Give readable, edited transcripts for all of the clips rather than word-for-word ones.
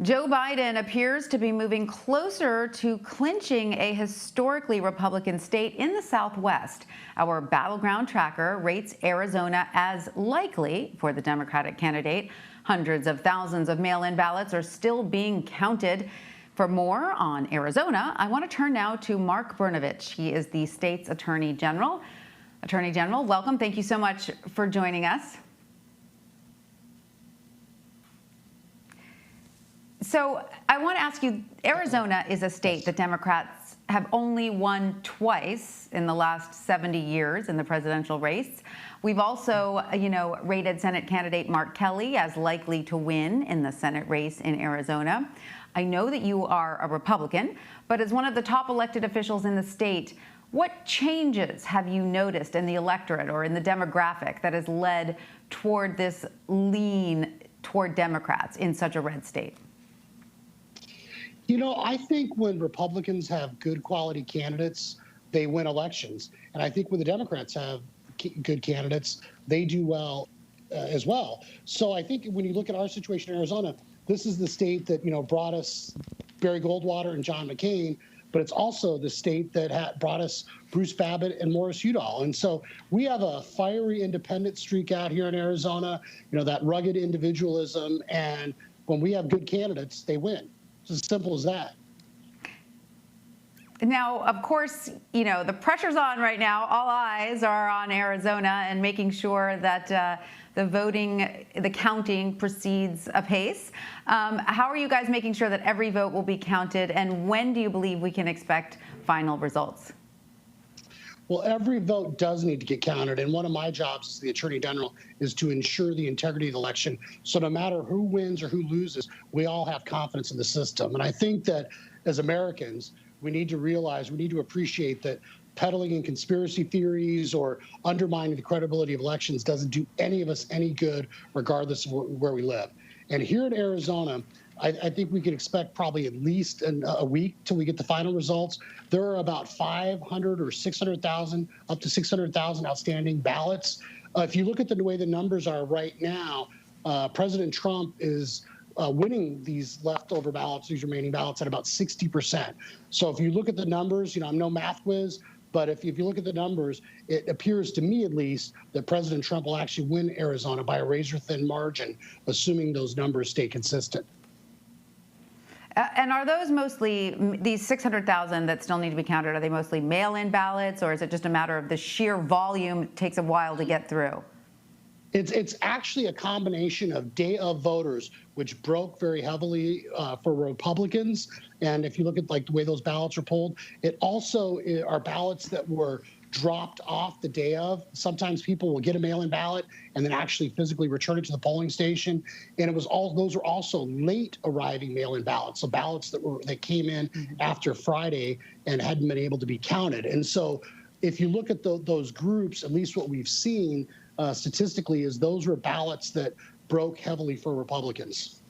Joe Biden appears to be moving closer to clinching a historically Republican state in the Southwest. Our battleground tracker rates Arizona as likely for the Democratic candidate. Hundreds of thousands of mail-in ballots are still being counted. For more on Arizona, I want to turn now to Mark Brnovich. He is the state's Attorney General. Attorney General, welcome. Thank you so much for joining us. So I want to ask you, Arizona is a state that Democrats have only won twice in the last 70 years in the presidential race. We've also, rated Senate candidate Mark Kelly as likely to win in the Senate race in Arizona. I know that you are a Republican, but as one of the top elected officials in the state, what changes have you noticed in the electorate or in the demographic that has led toward this lean toward Democrats in such a red state? I think when Republicans have good quality candidates, they win elections. And I think when the Democrats have good candidates, they do well as well. So I think when you look at our situation in Arizona, this is the state that, brought us Barry Goldwater and John McCain, but it's also the state that brought us Bruce Babbitt and Morris Udall. And so we have a fiery independent streak out here in Arizona, that rugged individualism. And when we have good candidates, they win. It's as simple as that. Now, of course, the pressure's on right now. All eyes are on Arizona and making sure that the counting proceeds apace. How are you guys making sure that every vote will be counted, and when do you believe we can expect final results? Well, every vote does need to get counted, and one of my jobs as the Attorney General is to ensure the integrity of the election. So no matter who wins or who loses, we all have confidence in the system. And I think that as Americans, we need to appreciate that peddling in conspiracy theories or undermining the credibility of elections doesn't do any of us any good, regardless of where we live. And here in Arizona, I think we can expect probably at least a week till we get the final results. There are about 500 or 600,000, up to 600,000 outstanding ballots. If you look at the way the numbers are right now, President Trump is winning these leftover ballots, these remaining ballots, at about 60%. So if you look at the numbers, I'm no math whiz, but if you look at the numbers, it appears to me at least that President Trump will actually win Arizona by a razor-thin margin, assuming those numbers stay consistent. And are those mostly, these 600,000 that still need to be counted, are they mostly mail-in ballots, or is it just a matter of the sheer volume takes a while to get through? It's actually a combination of day of voters, which broke very heavily for Republicans. And if you look at the way those ballots are pulled, it also are ballots that were dropped off the day of. Sometimes people will get a mail-in ballot and then actually physically return it to the polling station. And those were also late arriving mail-in ballots, so ballots that came in after Friday and hadn't been able to be counted. And so if you look at those groups, at least what we've seen statistically is those were ballots that broke heavily for Republicans.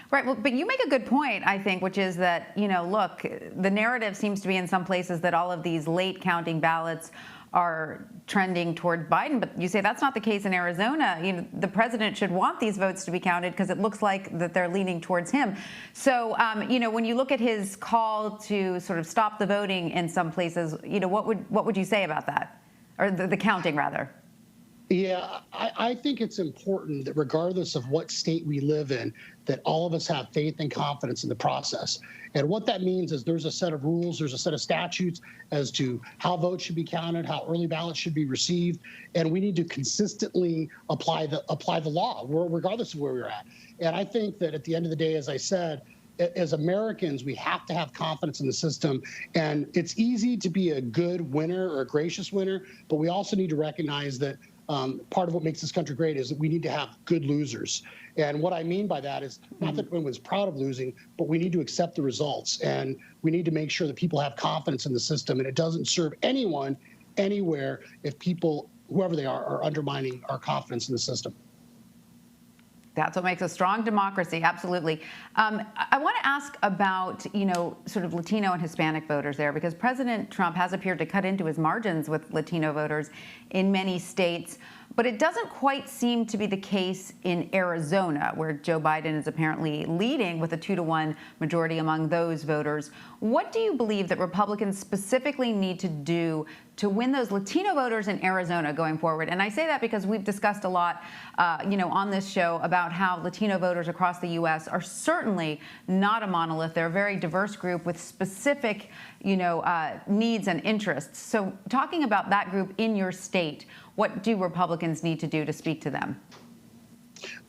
Right. Well, but you make a good point, I think, which is that, look, the narrative seems to be in some places that all of these late counting ballots are trending toward Biden. But you say that's not the case in Arizona. The president should want these votes to be counted because it looks like that they're leaning towards him. So, when you look at his call to sort of stop the voting in some places, what would you say about that? Or the counting, rather? Yeah, I think it's important that regardless of what state we live in, that all of us have faith and confidence in the process. And what that means is there's a set of rules, there's a set of statutes as to how votes should be counted, how early ballots should be received, and we need to consistently apply the law, regardless of where we're at. And I think that at the end of the day, as I said, as Americans, we have to have confidence in the system. And it's easy to be a good winner or a gracious winner, but we also need to recognize that part of what makes this country great is that we need to have good losers. And what I mean by that is not that anyone's proud of losing, but we need to accept the results. And we need to make sure that people have confidence in the system. And it doesn't serve anyone anywhere if people, whoever they are undermining our confidence in the system. That's what makes a strong democracy. Absolutely. I want to ask about, sort of Latino and Hispanic voters there, because President Trump has appeared to cut into his margins with Latino voters in many states. But it doesn't quite seem to be the case in Arizona, where Joe Biden is apparently leading with a 2-to-1 majority among those voters. What do you believe that Republicans specifically need to do to win those Latino voters in Arizona going forward? And I say that because we've discussed a lot, on this show about how Latino voters across the U.S. are certainly not a monolith. They're a very diverse group with specific, needs and interests. So talking about that group in your state, what do Republicans need to do to speak to them?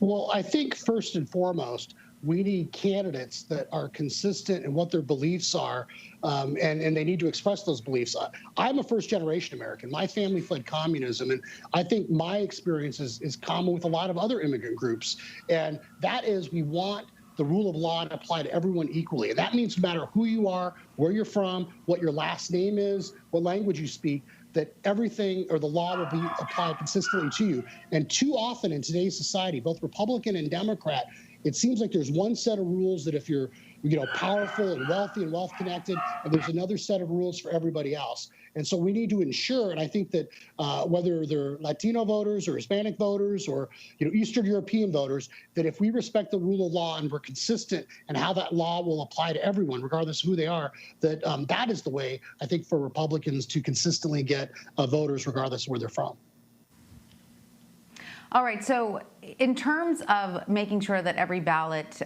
Well, I think first and foremost, we need candidates that are consistent in what their beliefs are, and they need to express those beliefs. I'm a first-generation American. My family fled communism, and I think my experience is common with a lot of other immigrant groups, and that is we want the rule of law to apply to everyone equally. And that means no matter who you are, where you're from, what your last name is, what language you speak, that everything or the law will be applied consistently to you. And too often in today's society, both Republican and Democrat, it seems like there's one set of rules that if you're powerful and wealthy and wealth connected, and there's another set of rules for everybody else. And so we need to ensure, and I think that whether they're Latino voters or Hispanic voters or Eastern European voters, that if we respect the rule of law and we're consistent in how that law will apply to everyone, regardless of who they are, that that is the way, I think, for Republicans to consistently get voters regardless of where they're from. All right. So in terms of making sure that every ballot,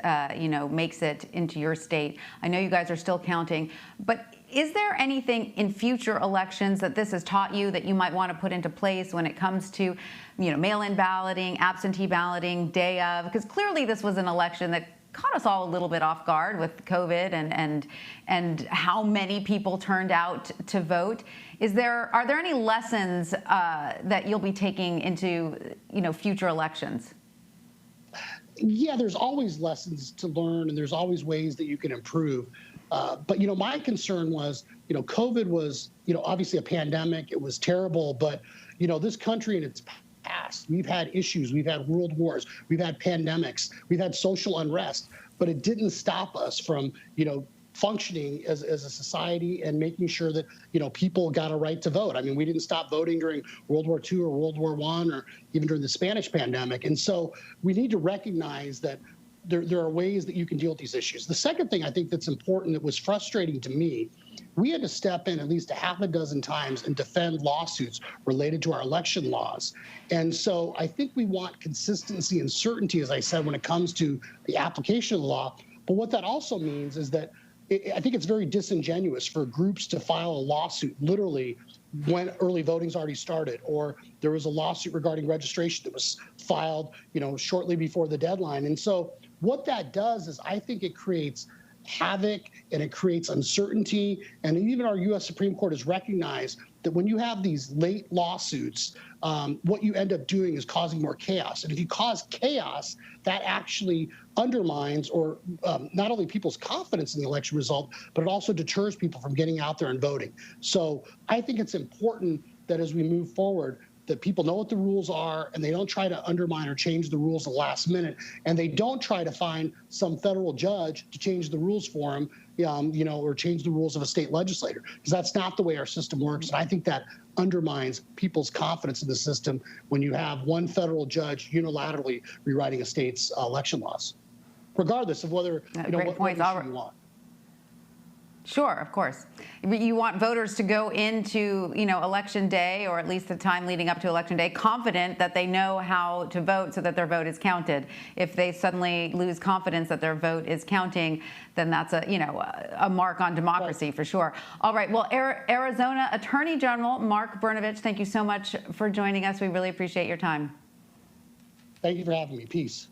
makes it into your state, I know you guys are still counting, but is there anything in future elections that this has taught you that you might want to put into place when it comes to, mail-in balloting, absentee balloting, day of? Because clearly this was an election that caught us all a little bit off guard with COVID and how many people turned out to vote. Are there any lessons that you'll be taking into future elections? Yeah, there's always lessons to learn, and there's always ways that you can improve. But my concern was, COVID was, obviously a pandemic. It was terrible, but this country in its past, we've had issues, we've had world wars, we've had pandemics, we've had social unrest, but it didn't stop us from, functioning as a society and making sure that, people got a right to vote. I mean, we didn't stop voting during World War II or World War I or even during the Spanish pandemic. And so we need to recognize that there are ways that you can deal with these issues. The second thing I think that's important that was frustrating to me, we had to step in at least a half a dozen times and defend lawsuits related to our election laws. And so I think we want consistency and certainty, as I said, when it comes to the application of the law. But what that also means is that I think it's very disingenuous for groups to file a lawsuit literally when early voting's already started, or there was a lawsuit regarding registration that was filed, shortly before the deadline. And so what that does is I think it creates havoc and it creates uncertainty. And even our U.S. Supreme Court has recognized that when you have these late lawsuits, what you end up doing is causing more chaos. And if you cause chaos, that actually undermines or not only people's confidence in the election result, but it also deters people from getting out there and voting. So I think it's important that as we move forward, that people know what the rules are and they don't try to undermine or change the rules at the last minute. And they don't try to find some federal judge to change the rules for them, or change the rules of a state legislator, because that's not the way our system works. And I think that undermines people's confidence in the system when you have one federal judge unilaterally rewriting a state's election laws, regardless of whether, what issue you want. Sure, of course. You want voters to go into, election day, or at least the time leading up to election day, confident that they know how to vote so that their vote is counted. If they suddenly lose confidence that their vote is counting, then that's a mark on democracy, right, for sure. All right. Well, Arizona Attorney General Mark Brnovich, thank you so much for joining us. We really appreciate your time. Thank you for having me. Peace.